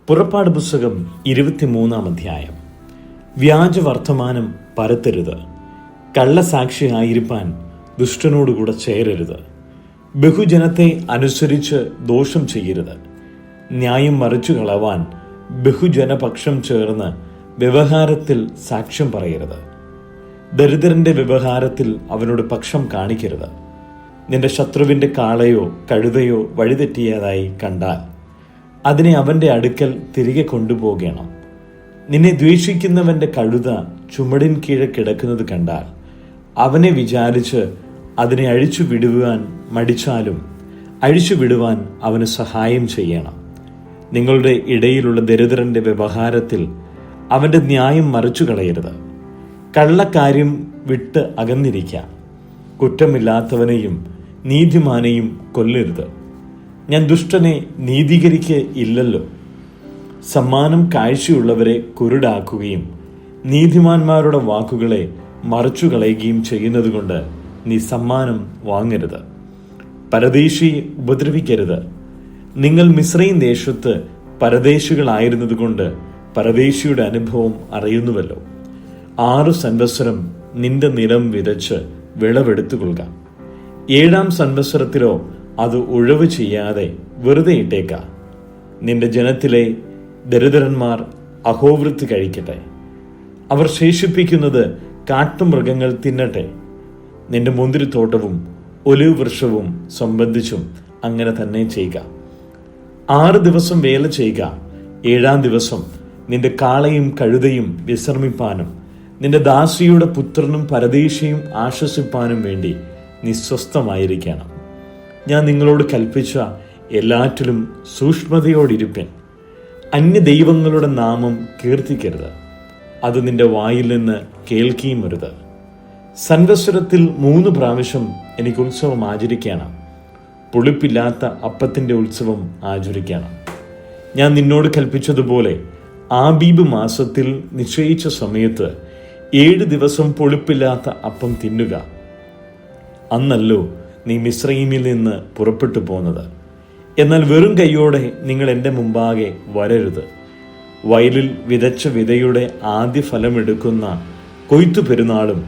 പുറപ്പാട് പുസ്തകം 23 അധ്യായം. വ്യാജ വർത്തമാനം പരത്തരുത്. കള്ളസാക്ഷിയായിരിക്കാൻ ദുഷ്ടനോടുകൂടെ ചേരരുത്. ബഹുജനത്തെ അനുസരിച്ച് ദോഷം ചെയ്യരുത്. ന്യായം മറിച്ചു കളവാൻ ബഹുജനപക്ഷം ചേർന്ന് വ്യവഹാരത്തിൽ സാക്ഷ്യം പറയരുത്. ദരിദ്രന്റെ വ്യവഹാരത്തിൽ അവനോട് പക്ഷം കാണിക്കരുത്. നിന്റെ ശത്രുവിന്റെ കാളയോ കഴുതയോ വഴിതെറ്റിയതായി കണ്ടാൽ അതിനെ അവന്റെ അടുക്കൽ തിരികെ കൊണ്ടുപോകണം. നിന്നെ ദ്വേഷിക്കുന്നവന്റെ കഴുത ചുമടിൻ കീഴെ കിടക്കുന്നത് കണ്ടാൽ അവനെ വിചാരിച്ച് അതിനെ അഴിച്ചു വിടുവാൻ മടിച്ചാലും അഴിച്ചു വിടുവാൻ അവന് സഹായം ചെയ്യണം. നിങ്ങളുടെ ഇടയിലുള്ള ദരിദ്രന്റെ വ്യവഹാരത്തിൽ അവന്റെ ന്യായം മറിച്ചു കളയരുത്. കള്ളക്കാര്യം വിട്ട് അകന്നിരിക്കാം. കുറ്റമില്ലാത്തവനെയും നീതിമാനെയും കൊല്ലരുത്. ഞാൻ ദുഷ്ടനെ നീതീകരിക്കുക ഇല്ലല്ലോ. സമ്മാനം കാഴ്ചയുള്ളവരെ കുരുടാക്കുകയും നീതിമാന്മാരുടെ വാക്കുകളെ മറച്ചു കളയുകയും ചെയ്യുന്നതുകൊണ്ട് നീ സമ്മാനം വാങ്ങരുത്. പരദേശി ഉപദ്രവിക്കരുത്. നിങ്ങൾ മിസ്രയീം ദേശത്ത് പരദേശികളായിരുന്നതുകൊണ്ട് പരദേശിയുടെ അനുഭവം അറിയുന്നുവല്ലോ. 6 സംവത്സരം നിന്റെ നിലം വിതച്ച് വിളവെടുത്തുകൊള്ളുക. 7-ാം സംവത്സരത്തിലോ അത് ഉഴവ് ചെയ്യാതെ വെറുതെ ഇട്ടേക്ക. നിന്റെ ജനത്തിലെ ദരിദ്രന്മാർ അഹോവൃത്തി കഴിക്കട്ടെ. അവർ ശേഷിപ്പിക്കുന്നത് കാട്ടുമൃഗങ്ങൾ തിന്നട്ടെ. നിന്റെ മുന്തിരിത്തോട്ടവും ഒലിവ് വൃക്ഷവും സംബന്ധിച്ചും അങ്ങനെ തന്നെ ചെയ്യുക. 6 ദിവസം വേല ചെയ്യുക. 7-ാം ദിവസം നിന്റെ കാളയും കഴുതയും വിശ്രമിപ്പാനും നിന്റെ ദാസിയുടെ പുത്രനും പരദേശിയും ആശ്വസിപ്പാനും വേണ്ടി നീ സ്വസ്ഥമായിരിക്കണം. ഞാൻ നിങ്ങളോട് കൽപ്പിച്ച എല്ലാറ്റിലും സൂക്ഷ്മതയോടിരിപ്പൻ. അന്യ ദൈവങ്ങളുടെ നാമം കീർത്തിക്കരുത്. അത് നിന്റെ വായിൽ നിന്ന് കേൾക്കുകയും വരുത്. സംവത്സരത്തിൽ 3 പ്രാവശ്യം എനിക്ക് ഉത്സവം ആചരിക്കണം. പുളിപ്പില്ലാത്ത അപ്പത്തിന്റെ ഉത്സവം ആചരിക്കണം. ഞാൻ നിന്നോട് കൽപ്പിച്ചതുപോലെ ആബീബ് മാസത്തിൽ നിശ്ചയിച്ച സമയത്ത് 7 ദിവസം പുളിപ്പില്ലാത്ത അപ്പം തിന്നുക. അന്നല്ലോ നീ മിസ്രയീമിൽ നിന്ന് പുറപ്പെട്ടു പോന്നത്. എന്നാൽ വെറും കൈയോടെ നിങ്ങൾ എൻ്റെ മുമ്പാകെ വരരുത്. വയലിൽ വിതച്ച വിതയുടെ ആദ്യ ഫലമെടുക്കുന്ന കൊയ്ത്തു പെരുന്നാളും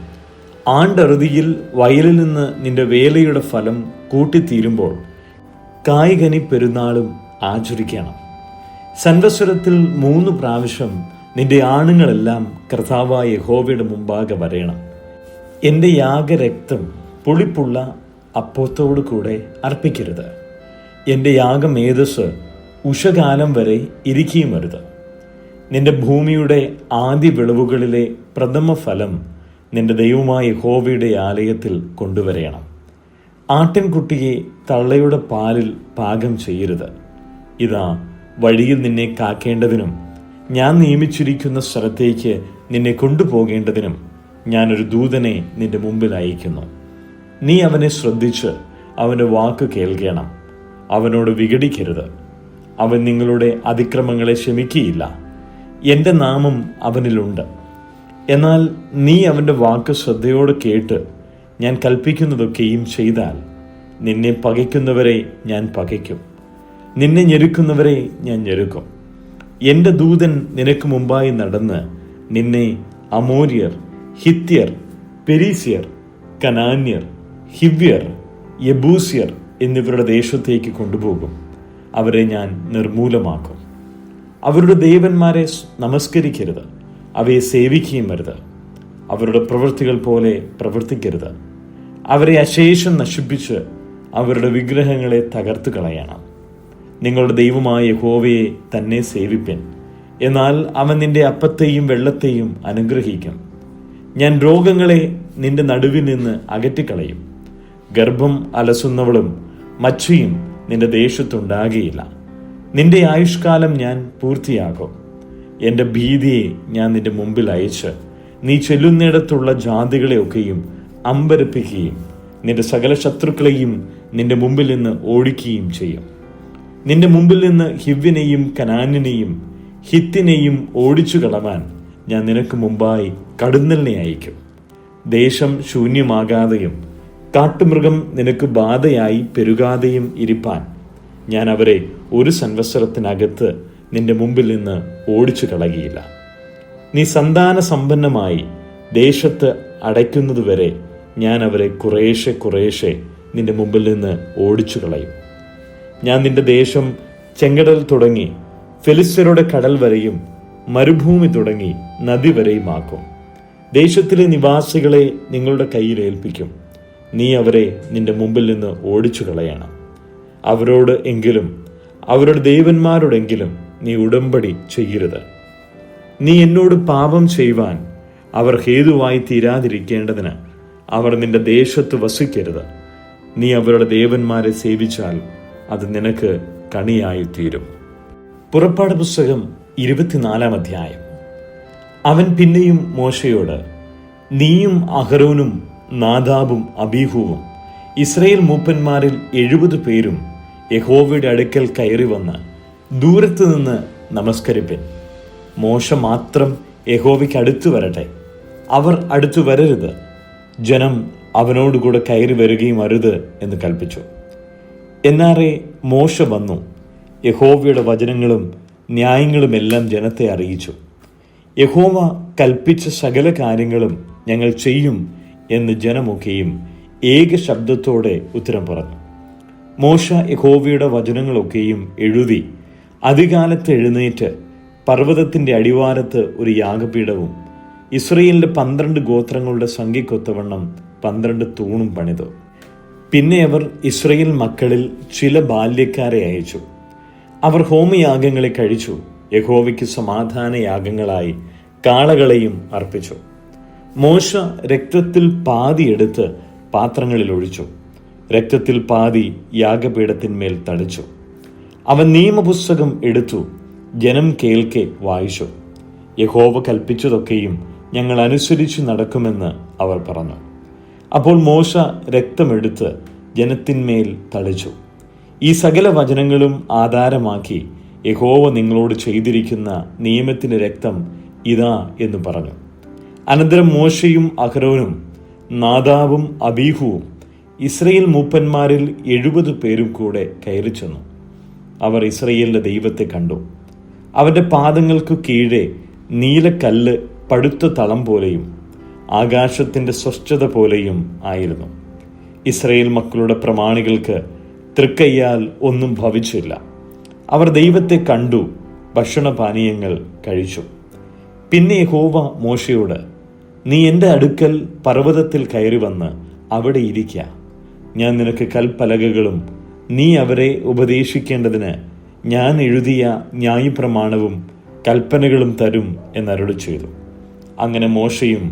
ആണ്ടറുതിയിൽ വയലിൽ നിന്ന് നിന്റെ വേലയുടെ ഫലം കൂട്ടിത്തീരുമ്പോൾ കായ്കനി പെരുന്നാളും ആചരിക്കണം. സംവത്സരത്തിൽ 3 പ്രാവശ്യം നിന്റെ ആണുങ്ങളെല്ലാം കർത്താവായ യഹോവയുടെ മുമ്പാകെ വരയണം. എൻ്റെ യാഗരക്തം പുളിപ്പുള്ള അപ്പത്തോടു കൂടെ അർപ്പിക്കരുത്. എൻ്റെ യാഗമേധസ് ഉഷകാലം വരെ ഇരിക്കുകയും വരുത്. നിന്റെ ഭൂമിയുടെ ആദ്യ വിളവുകളിലെ പ്രഥമ ഫലം നിന്റെ ദൈവമായ യഹോവയുടെ ആലയത്തിൽ കൊണ്ടുവരയണം. ആട്ടിൻകുട്ടിയെ തള്ളയുടെ പാലിൽ പാകം ചെയ്യരുത്. ഇതാ, വഴിയിൽ നിന്നെ കാക്കേണ്ടതിനും ഞാൻ നിയമിച്ചിരിക്കുന്ന സ്ഥലത്തേക്ക് നിന്നെ കൊണ്ടുപോകേണ്ടതിനും ഞാനൊരു ദൂതനെ നിന്റെ മുമ്പിൽ അയക്കുന്നു. നീ അവനെ ശ്രദ്ധിച്ച് അവൻ്റെ വാക്ക് കേൾക്കണം. അവനോട് വിഘടിക്കരുത്. അവൻ നിങ്ങളുടെ അതിക്രമങ്ങളെ ക്ഷമിക്കുകയില്ല. എൻ്റെ നാമം അവനിലുണ്ട്. എന്നാൽ നീ അവൻ്റെ വാക്ക് ശ്രദ്ധയോടെ കേട്ട് ഞാൻ കൽപ്പിക്കുന്നതൊക്കെയും ചെയ്താൽ നിന്നെ പകയ്ക്കുന്നവരെ ഞാൻ പകയ്ക്കും, നിന്നെ ഞെരുക്കുന്നവരെ ഞാൻ ഞെരുക്കും. എൻ്റെ ദൂതൻ നിനക്ക് മുമ്പായി നടന്ന് നിന്നെ അമോര്യർ, ഹിത്യർ, പെരീസ്യർ, കനാന്യർ, ഹിവ്യർ, യെബൂസ്യർ എന്നിവരുടെ ദേശത്തേക്ക് കൊണ്ടുപോകും. അവരെ ഞാൻ നിർമൂലമാക്കും. അവരുടെ ദേവന്മാരെ നമസ്കരിക്കരുത്. അവയെ സേവിക്കുകയും വരുത്. അവരുടെ പ്രവൃത്തികൾ പോലെ പ്രവർത്തിക്കരുത്. അവരെ അശേഷം നശിപ്പിച്ച് അവരുടെ വിഗ്രഹങ്ങളെ തകർത്ത് കളയണം. നിങ്ങളുടെ ദൈവമായ യഹോവയെ തന്നെ സേവിപ്പൻ. എന്നാൽ അവൻ നിന്റെ അപ്പത്തെയും വെള്ളത്തെയും അനുഗ്രഹിക്കും. ഞാൻ രോഗങ്ങളെ നിന്റെ നടുവിൽ നിന്ന് അകറ്റിക്കളയും. ഗർഭം അലസുന്നവളും മച്ചയും നിന്റെ ദേശത്തുണ്ടാകുകയില്ല. നിന്റെ ആയുഷ്കാലം ഞാൻ പൂർത്തിയാക്കും. എൻ്റെ ഭീതിയെ ഞാൻ നിന്റെ മുമ്പിൽ അയച്ച് നീ ചെല്ലുന്നിടത്തുള്ള ജാതികളെയൊക്കെയും അമ്പരപ്പിക്കുകയും നിന്റെ സകല ശത്രുക്കളെയും നിന്റെ മുമ്പിൽ നിന്ന് ഓടിക്കുകയും ചെയ്യും. നിന്റെ മുമ്പിൽ നിന്ന് ഹിവ്യനെയും കനാന്യനെയും ഹിത്തിനെയും ഓടിച്ചു കളവാൻ ഞാൻ നിനക്ക് മുമ്പായി കടുന്നലിനെ അയക്കും. ദേശം ശൂന്യമാകാതെയും കാട്ടുമൃഗം നിനക്ക് ബാധയായി പെരുകാതെയും ഇരിപ്പാൻ ഞാൻ അവരെ 1 സംവത്സരത്തിനകത്ത് നിന്റെ മുമ്പിൽ നിന്ന് ഓടിച്ചു കളയുകയില്ല. നീ സന്താന സമ്പന്നമായി ദേശത്ത് അടയ്ക്കുന്നതുവരെ ഞാൻ അവരെ കുറേശ്ശെ കുറേശ്ശെ നിന്റെ മുമ്പിൽ നിന്ന് ഓടിച്ചു കളയും. ഞാൻ നിന്റെ ദേശം ചെങ്കടൽ തുടങ്ങി ഫെലിസ്ത്യരുടെ കടൽ വരെയും മരുഭൂമി തുടങ്ങി നദി വരെയുമാക്കും. ദേശത്തിലെ നിവാസികളെ നിങ്ങളുടെ കയ്യിൽ ഏൽപ്പിക്കും. നീ അവരെ നിന്റെ മുമ്പിൽ നിന്ന് ഓടിച്ചു കളയണം. അവരോട് എങ്കിലും അവരുടെ ദേവന്മാരോടെങ്കിലും നീ ഉടമ്പടി ചെയ്യരുത്. നീ എന്നോട് പാപം ചെയ്യുവാൻ അവർ ഹേതുവായി തീരാതിരിക്കേണ്ടതിന് അവർ നിന്റെ ദേശത്ത് വസിക്കരുത്. നീ അവരുടെ ദേവന്മാരെ സേവിച്ചാൽ അത് നിനക്ക് കണിയായി തീരും. പുറപ്പാട് പുസ്തകം 24 അധ്യായം. അവൻ പിന്നെയും മോശയോട്, നീയും അഹരോനും നാദാബും അബീഹുവും ഇസ്രായേൽ മൂപ്പന്മാരിൽ 70 പേരും യഹോവയുടെ അടുക്കൽ കയറി വന്ന് ദൂരത്ത് നിന്ന് നമസ്കരിപ്പിൻ. മോശ മാത്രം യഹോവയ്ക്ക് അടുത്തു വരട്ടെ, അവർ അടുത്തു വരരുത്. ജനം അവനോടുകൂടെ കയറി വരികയും അരുത് എന്ന് കൽപ്പിച്ചു. എന്നാറെ മോശ വന്നു യഹോവയുടെ വചനങ്ങളും ന്യായങ്ങളുമെല്ലാം ജനത്തെ അറിയിച്ചു. യഹോവ കൽപ്പിച്ച സകല കാര്യങ്ങളും ഞങ്ങൾ ചെയ്യും എന്ന് ജനമൊക്കെയും ഏക ശബ്ദത്തോടെ ഉത്തരം പറഞ്ഞു. മോശ യഹോവയുടെ വചനങ്ങളൊക്കെയും എഴുതി അതികാലത്ത് എഴുന്നേറ്റ് പർവ്വതത്തിന്റെ അടിവാരത്ത് ഒരു യാഗപീഠവും ഇസ്രായേലിന്റെ 12 ഗോത്രങ്ങളുടെ സംഖ്യക്കൊത്തവണ്ണം 12 തൂണും പണിതു. പിന്നെ അവർ ഇസ്രായേൽ മക്കളിൽ ചില ബാല്യക്കാരെ അയച്ചു. അവർ ഹോമയാഗങ്ങളെ കഴിച്ചു. യഹോവയ്ക്ക് സമാധാന യാഗങ്ങളായി കാളകളെയും അർപ്പിച്ചു. മോശ രക്തത്തിൽ പാതി എടുത്ത് പാത്രങ്ങളിൽ ഒഴിച്ചു. രക്തത്തിൽ പാതി യാഗപീഠത്തിന്മേൽ തളിച്ചു. അവൻ നിയമപുസ്തകം എടുത്തു ജനം കേൾക്കെ വായിച്ചു. യഹോവ കൽപ്പിച്ചതൊക്കെയും ഞങ്ങൾ അനുസരിച്ച് നടക്കുമെന്ന് അവർ പറഞ്ഞു. അപ്പോൾ മോശ രക്തമെടുത്ത് ജനത്തിന്മേൽ തളിച്ചു. ഈ സകല വചനങ്ങളും ആധാരമാക്കി യഹോവ നിങ്ങളോട് ചെയ്തിരിക്കുന്ന നിയമത്തിന്റെ രക്തം ഇതാ എന്ന് പറഞ്ഞു. അനന്തരം മോശയും അഹരോനും നാദാബും അബീഹുവും ഇസ്രായേൽ മൂപ്പന്മാരിൽ 70 പേരും കൂടെ കയറി ചെന്നു. അവർ ഇസ്രായേലിന്റെ ദൈവത്തെ കണ്ടു. അവന്റെ പാദങ്ങൾക്ക് കീഴെ നീലക്കല്ല് പടുത്ത തളം പോലെയും ആകാശത്തിന്റെ സ്വച്ഛത പോലെയും ആയിരുന്നു. ഇസ്രായേൽ മക്കളുടെ പ്രമാണികൾക്ക് തൃക്കയ്യാൽ ഒന്നും ഭവിച്ചില്ല. അവർ ദൈവത്തെ കണ്ടു, ഭക്ഷണപാനീയങ്ങൾ കഴിച്ചു. പിന്നെ യഹോവ മോശയോട്, നീ എൻ്റെ അടുക്കൽ പർവ്വതത്തിൽ കയറി വന്ന് അവിടെ ഇരിക്ക. ഞാൻ നിനക്ക് കൽപ്പലകകളും നീ അവരെ ഉപദേശിക്കേണ്ടതിന് ഞാൻ എഴുതിയ ന്യായപ്രമാണവും കൽപ്പനകളും തരും എന്നരുളി ചെയ്തു. അങ്ങനെ മോശയും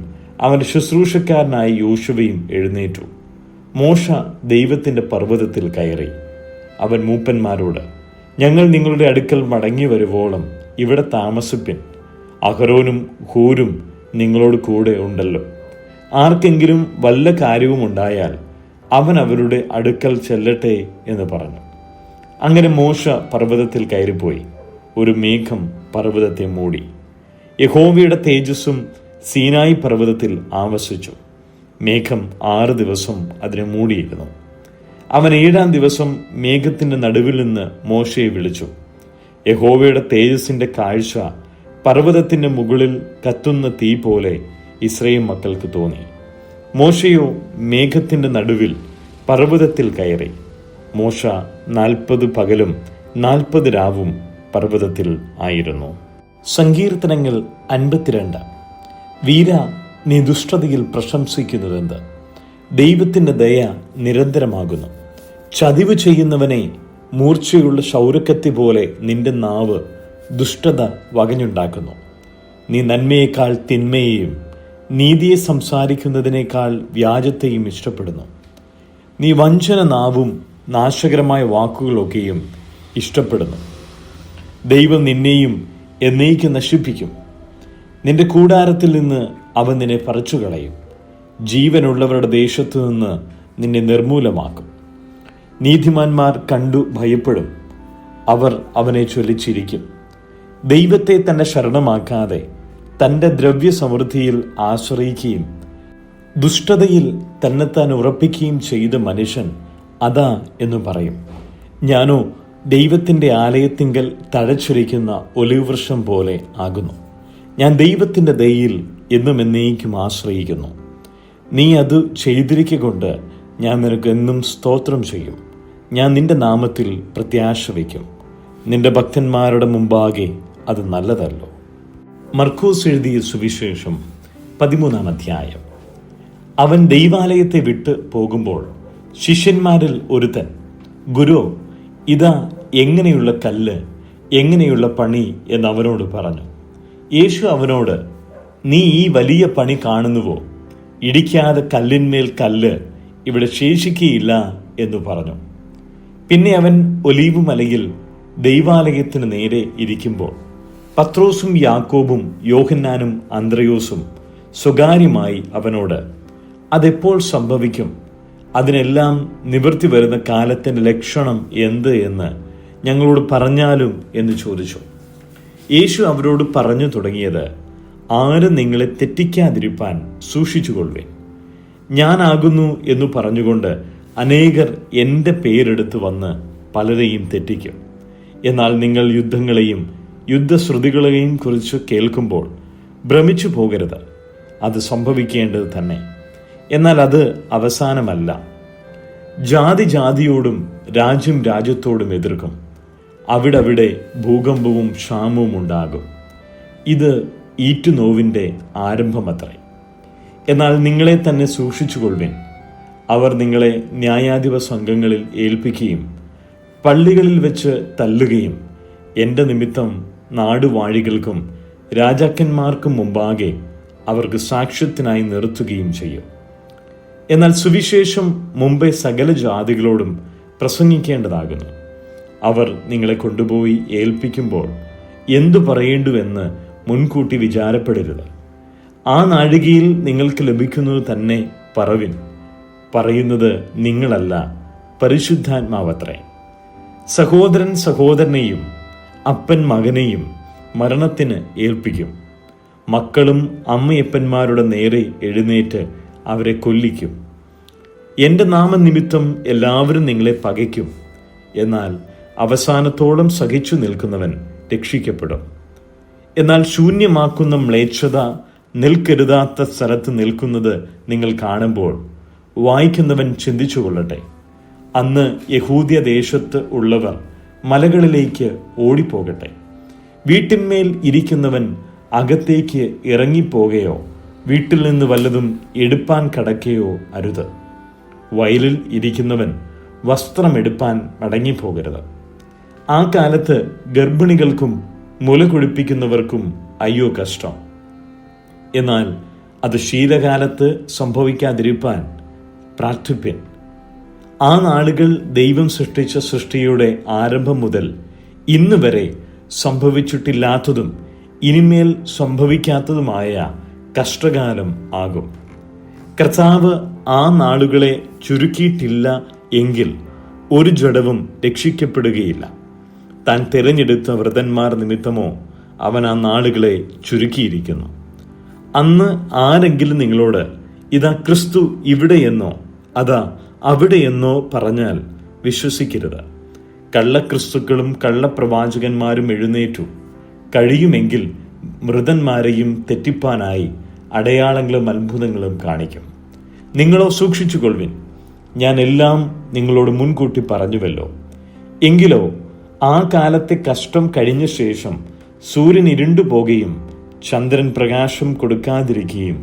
അവന്റെ ശുശ്രൂഷക്കാരനായ യോശുവയും എഴുന്നേറ്റു. മോശ ദൈവത്തിന്റെ പർവ്വതത്തിൽ കയറി. അവൻ മൂപ്പന്മാരോട്, ഞങ്ങൾ നിങ്ങളുടെ അടുക്കൽ മടങ്ങി വരുവോളം ഇവിടെ താമസിപ്പിൻ. അഹരോനും ഹൂരും നിങ്ങളോട് കൂടെ ഉണ്ടല്ലോ. ആർക്കെങ്കിലും വല്ല കാര്യവും ഉണ്ടായാൽ അവൻ അവരുടെ അടുക്കൽ ചെല്ലട്ടെ എന്ന് പറഞ്ഞു. അങ്ങനെ മോശ പർവ്വതത്തിൽ കയറിപ്പോയി. ഒരു മേഘം പർവ്വതത്തെ മൂടി. യഹോവയുടെ തേജസ്സും സീനായി പർവ്വതത്തിൽ ആവസിച്ചു. മേഘം 6 ദിവസം അതിനെ മൂടിയിരുന്നു. അവൻ 7-ാം ദിവസം മേഘത്തിന്റെ നടുവിൽ നിന്ന് മോശയെ വിളിച്ചു. യഹോവയുടെ തേജസ്സിന്റെ കാഴ്ച പർവ്വതത്തിന്റെ മുകളിൽ കത്തുന്ന തീ പോലെ ഇസ്രായേൽ മക്കൾക്ക് തോന്നി. മോശയോ മേഘത്തിന്റെ നടുവിൽ പർവ്വതത്തിൽ കയറി. മോശ 40 പകലും 40 രാവും പർവ്വതത്തിൽ ആയിരുന്നു. സങ്കീർത്തനങ്ങൾ 52. വീര, നീ ദുഷ്ടതയിൽ പ്രശംസിക്കുന്നതെന്ത്? ദൈവത്തിന്റെ ദയ നിരന്തരമാകുന്നു. ചതിവ് ചെയ്യുന്നവനെ മൂർച്ചയുള്ള ക്ഷൗരക്കത്തി പോലെ നിന്റെ നാവ് ദുഷ്ടത വകഞ്ഞുണ്ടാക്കുന്നു. നീ നന്മയേക്കാൾ തിന്മയെയും നീതിയെ സംസാരിക്കുന്നതിനേക്കാൾ വ്യാജത്തെയും ഇഷ്ടപ്പെടുന്നു. നീ വഞ്ചന നാവും നാശകരമായ വാക്കുകളൊക്കെയും ഇഷ്ടപ്പെടുന്നു. ദൈവം നിന്നെയും എന്നേക്കും നശിപ്പിക്കും. നിന്റെ കൂടാരത്തിൽ നിന്ന് അവൻ നിന്നെ പറിച്ചുകളയും. ജീവനുള്ളവരുടെ ദേശത്തു നിന്ന് നിന്നെ നിർമൂലമാക്കും. നീതിമാന്മാർ കണ്ടു ഭയപ്പെടും. അവർ അവനെ ചൊല്ലിച്ചിരിക്കും. ദൈവത്തെ തന്നെ ശരണമാക്കാതെ തൻ്റെ ദ്രവ്യസമൃദ്ധിയിൽ ആശ്രയിക്കുകയും ദുഷ്ടതയിൽ തന്നെത്താൻ ഉറപ്പിക്കുകയും ചെയ്ത മനുഷ്യൻ അതാ എന്ന് പറയും. ഞാനോ ദൈവത്തിൻ്റെ ആലയത്തിങ്കൽ തഴച്ചൊലിക്കുന്ന ഒലിവ് വൃക്ഷം പോലെ ആകുന്നു. ഞാൻ ദൈവത്തിൻ്റെ ദയയിൽ എന്നും എന്നേക്കും ആശ്രയിക്കുന്നു. നീ അത് ചെയ്തിരിക്കൊണ്ട് ഞാൻ നിനക്ക് എന്നും സ്തോത്രം ചെയ്യും. ഞാൻ നിന്റെ നാമത്തിൽ പ്രത്യാശ വയ്ക്കും. നിന്റെ ഭക്തന്മാരുടെ മുമ്പാകെ അത് നല്ലതല്ലോ. മർക്കോസ് എഴുതിയ സുവിശേഷം 13-ാം അധ്യായം. അവൻ ദൈവാലയത്തെ വിട്ട് പോകുമ്പോൾ ശിഷ്യന്മാരിൽ ഒരുത്തൻ, ഗുരു, ഇതാ എങ്ങനെയുള്ള കല്ല്, എങ്ങനെയുള്ള പണി എന്നവനോട് പറഞ്ഞു. യേശു അവനോട്, നീ ഈ വലിയ പണി കാണുന്നുവോ? ഇടിക്കാതെ കല്ലിന്മേൽ കല്ല് ഇവിടെ ശേഷിക്കുകയില്ല എന്ന് പറഞ്ഞു. പിന്നെ അവൻ ഒലീവ് മലയിൽ ദൈവാലയത്തിന് നേരെ ഇരിക്കുമ്പോൾ പത്രോസും യാക്കോബും യോഹന്നാനും അന്ത്രയോസും സ്വകാര്യമായി അവനോട്, അതെപ്പോൾ സംഭവിക്കും? അതിനെല്ലാം നിവൃത്തി വരുന്ന കാലത്തിൻ്റെ ലക്ഷണം എന്ത് എന്ന് ഞങ്ങളോട് പറഞ്ഞാലും എന്ന് ചോദിച്ചു. യേശു അവരോട് പറഞ്ഞു തുടങ്ങിയത്, ആരും നിങ്ങളെ തെറ്റിക്കാതിരിപ്പാൻ സൂക്ഷിച്ചുകൊള്ളുവിൻ. ഞാനാകുന്നു എന്ന് പറഞ്ഞുകൊണ്ട് അനേകർ എൻ്റെ പേരെടുത്ത് വന്ന് പലരെയും തെറ്റിക്കും. എന്നാൽ നിങ്ങൾ യുദ്ധങ്ങളെയും യുദ്ധശ്രുതികളെയും കുറിച്ച് കേൾക്കുമ്പോൾ ഭ്രമിച്ചു പോകരുത്. അത് സംഭവിക്കേണ്ടത് തന്നെ, എന്നാൽ അത് അവസാനമല്ല. ജാതി ജാതിയോടും രാജ്യം രാജ്യത്തോടും എതിർക്കും. അവിടവിടെ ഭൂകമ്പവും ക്ഷാമവും ഉണ്ടാകും. ഇത് ഈറ്റുനോവിൻ്റെ ആരംഭമത്രേ. എന്നാൽ നിങ്ങളെ തന്നെ സൂക്ഷിച്ചുകൊള്ളുവിൻ. അവർ നിങ്ങളെ ന്യായാധിപ സംഘങ്ങളിൽ ഏൽപ്പിക്കുകയും പള്ളികളിൽ വെച്ച് തല്ലുകയും എൻ്റെ നിമിത്തം നാടുവാഴികൾക്കും രാജാക്കന്മാർക്കും മുമ്പാകെ അവർക്ക് സാക്ഷ്യത്തിനായി നിർത്തുകയും ചെയ്യും. എന്നാൽ സുവിശേഷം മുമ്പേ സകല ജാതികളോടും പ്രസംഗിക്കേണ്ടതാകുന്നു. അവർ നിങ്ങളെ കൊണ്ടുപോയി ഏൽപ്പിക്കുമ്പോൾ എന്തു പറയേണ്ടുവെന്ന് മുൻകൂട്ടി വിചാരപ്പെടരുത്. ആ നാഴികയിൽ നിങ്ങൾക്ക് ലഭിക്കുന്നത് തന്നെ പറവിൻ. പറയുന്നത് നിങ്ങളല്ല, പരിശുദ്ധാത്മാവത്രേ. സഹോദരൻ സഹോദരനെയും അപ്പൻ മകനെയും മരണത്തിന് ഏൽപ്പിക്കും. മക്കളും അമ്മയപ്പന്മാരുടെ നേരെ എഴുന്നേറ്റ് അവരെ കൊല്ലിക്കും. എൻ്റെ നാമനിമിത്തം എല്ലാവരും നിങ്ങളെ പകയ്ക്കും. എന്നാൽ അവസാനത്തോളം സഹിച്ചു നിൽക്കുന്നവൻ രക്ഷിക്കപ്പെടും. എന്നാൽ ശൂന്യമാക്കുന്ന മ്ലേച്ഛത നിൽക്കരുതാത്ത സ്ഥലത്ത് നിൽക്കുന്നത് നിങ്ങൾ കാണുമ്പോൾ വായിക്കുന്നവൻ ചിന്തിച്ചു കൊള്ളട്ടെ. അന്ന് യഹൂദ്യ ദേശത്ത് ഉള്ളവർ മലകളിലേക്ക് ഓടിപ്പോകട്ടെ. വീട്ടിന്മേൽ ഇരിക്കുന്നവൻ അകത്തേക്ക് ഇറങ്ങിപ്പോകുകയോ വീട്ടിൽ നിന്ന് വല്ലതും എടുപ്പാൻ കടക്കുകയോ അരുത്. വയലിൽ ഇരിക്കുന്നവൻ വസ്ത്രമെടുപ്പാൻ മടങ്ങിപ്പോകരുത്. ആ കാലത്ത് ഗർഭിണികൾക്കും മുല കുടിപ്പിക്കുന്നവർക്കും അയ്യോ കഷ്ടം. എന്നാൽ അത് ശീതകാലത്ത് സംഭവിക്കാതിരിപ്പാൻ പ്രാർത്ഥിപ്പിൻ. ആ നാളുകൾ ദൈവം സൃഷ്ടിച്ച സൃഷ്ടിയുടെ ആരംഭം മുതൽ ഇന്ന് വരെ സംഭവിച്ചിട്ടില്ലാത്തതും ഇനിമേൽ സംഭവിക്കാത്തതുമായ കഷ്ടകാലം ആകും. കർത്താവ് ആ നാളുകളെ ചുരുക്കിയിട്ടില്ല എങ്കിൽ ഒരു ജഡവും രക്ഷിക്കപ്പെടുകയില്ല. താൻ തിരഞ്ഞെടുത്ത വ്രതന്മാർ നിമിത്തമോ അവൻ ആ നാളുകളെ ചുരുക്കിയിരിക്കുന്നു. അന്ന് ആരെങ്കിലും നിങ്ങളോട് ഇതാ ക്രിസ്തു ഇവിടെയെന്നോ അതാ അവിടെയെന്നോ പറഞ്ഞാൽ വിശ്വസിക്കരുത്. കള്ളക്രിസ്തുക്കളും കള്ളപ്രവാചകന്മാരും എഴുന്നേറ്റു. കഴിയുമെങ്കിൽ മൃതന്മാരെയും തെറ്റിപ്പാനായി അടയാളങ്ങളും അത്ഭുതങ്ങളും കാണിക്കും. നിങ്ങളോ സൂക്ഷിച്ചുകൊള്ളുവിൻ. ഞാൻ എല്ലാം നിങ്ങളോട് മുൻകൂട്ടി പറഞ്ഞുവല്ലോ. എങ്കിലോ ആ കാലത്തെ കഷ്ടം കഴിഞ്ഞ ശേഷം സൂര്യൻ ഇരുണ്ടുപോകുകയും ചന്ദ്രൻ പ്രകാശം കൊടുക്കാതിരിക്കുകയും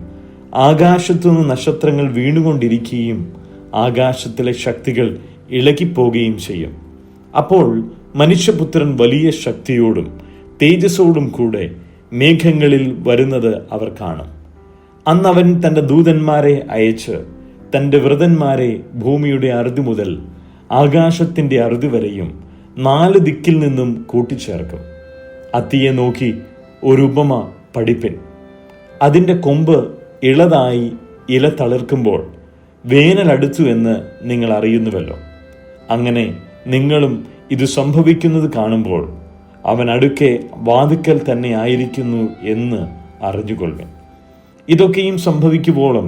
ആകാശത്തുനിന്ന് നക്ഷത്രങ്ങൾ വീണുകൊണ്ടിരിക്കുകയും ആകാശത്തിലെ ശക്തികൾ ഇളകിപ്പോകുകയും ചെയ്യും. അപ്പോൾ മനുഷ്യപുത്രൻ വലിയ ശക്തിയോടും തേജസ്സോടും കൂടെ മേഘങ്ങളിൽ വരുന്നത് അവർ കാണും. അന്ന് അവൻ തൻ്റെ ദൂതന്മാരെ അയച്ച് തൻ്റെ വ്രതന്മാരെ ഭൂമിയുടെ അറുതി മുതൽ ആകാശത്തിൻ്റെ അറുതി വരെയും 4 ദിക്കിൽ നിന്നും കൂട്ടിച്ചേർക്കും. അത്തിയെ നോക്കി ഒരു ഉപമ പഠിപ്പിൻ. അതിൻ്റെ കൊമ്പ് ഇളതായി ഇല തളിർക്കുമ്പോൾ വേനൽ അടുത്തു എന്ന് നിങ്ങൾ അറിയുന്നുവല്ലോ. അങ്ങനെ നിങ്ങളും ഇത് സംഭവിക്കുന്നത് കാണുമ്പോൾ അവൻ അടുക്കെ വാതിക്കൽ തന്നെ ആയിരിക്കുന്നു എന്ന് അറിഞ്ഞുകൊള്ളുവിൻ. ഇതൊക്കെയും സംഭവിക്കുമ്പോഴും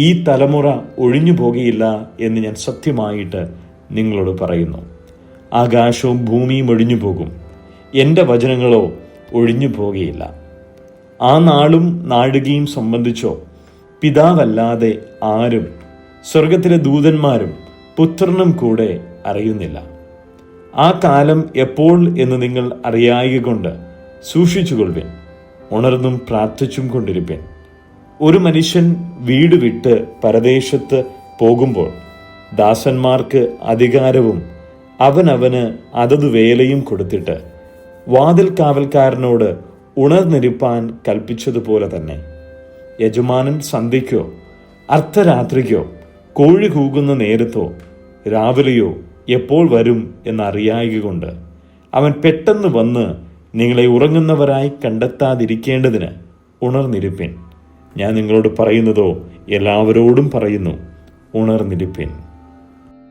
ഈ തലമുറ ഒഴിഞ്ഞു പോകുകയില്ല എന്ന് ഞാൻ സത്യമായിട്ട് നിങ്ങളോട് പറയുന്നു. ആകാശവും ഭൂമിയും ഒഴിഞ്ഞു പോകും, എൻ്റെ വചനങ്ങളോ ഒഴിഞ്ഞു പോകുകയില്ല. ആ നാളും നാഴികയും സംബന്ധിച്ചോ പിതാവല്ലാതെ ആരും, സ്വർഗത്തിലെ ദൂതന്മാരും പുത്രനും കൂടെ അറിയുന്നില്ല. ആ കാലം എപ്പോൾ എന്ന് നിങ്ങൾ അറിയായകൊണ്ട് സൂക്ഷിച്ചുകൊള്ളുവിൻ, ഉണർന്നും പ്രാർത്ഥിച്ചും കൊണ്ടിരിപ്പിൻ. ഒരു മനുഷ്യൻ വീട് വിട്ട് പരദേശത്ത് പോകുമ്പോൾ ദാസന്മാർക്ക് അധികാരവും അവനവന് അതത് വേലയും കൊടുത്തിട്ട് വാതിൽ കാവൽക്കാരനോട് ഉണർന്നിരിപ്പാൻ കൽപ്പിച്ചതുപോലെ തന്നെ യജമാനൻ സന്ധ്യയ്ക്കോ അർദ്ധരാത്രിക്കോ കോഴി കൂകുന്ന നേരത്തോ രാവിലെയോ എപ്പോൾ വരും എന്നറിയായകൊണ്ട് അവൻ പെട്ടെന്ന് വന്ന് നിങ്ങളെ ഉറങ്ങുന്നവരായി കണ്ടെത്താതിരിക്കേണ്ടതിന് ഉണർന്നിരിപ്പിൻ. ഞാൻ നിങ്ങളോട് പറയുന്നതോ എല്ലാവരോടും പറയുന്നു, ഉണർന്നിരിപ്പിൻ.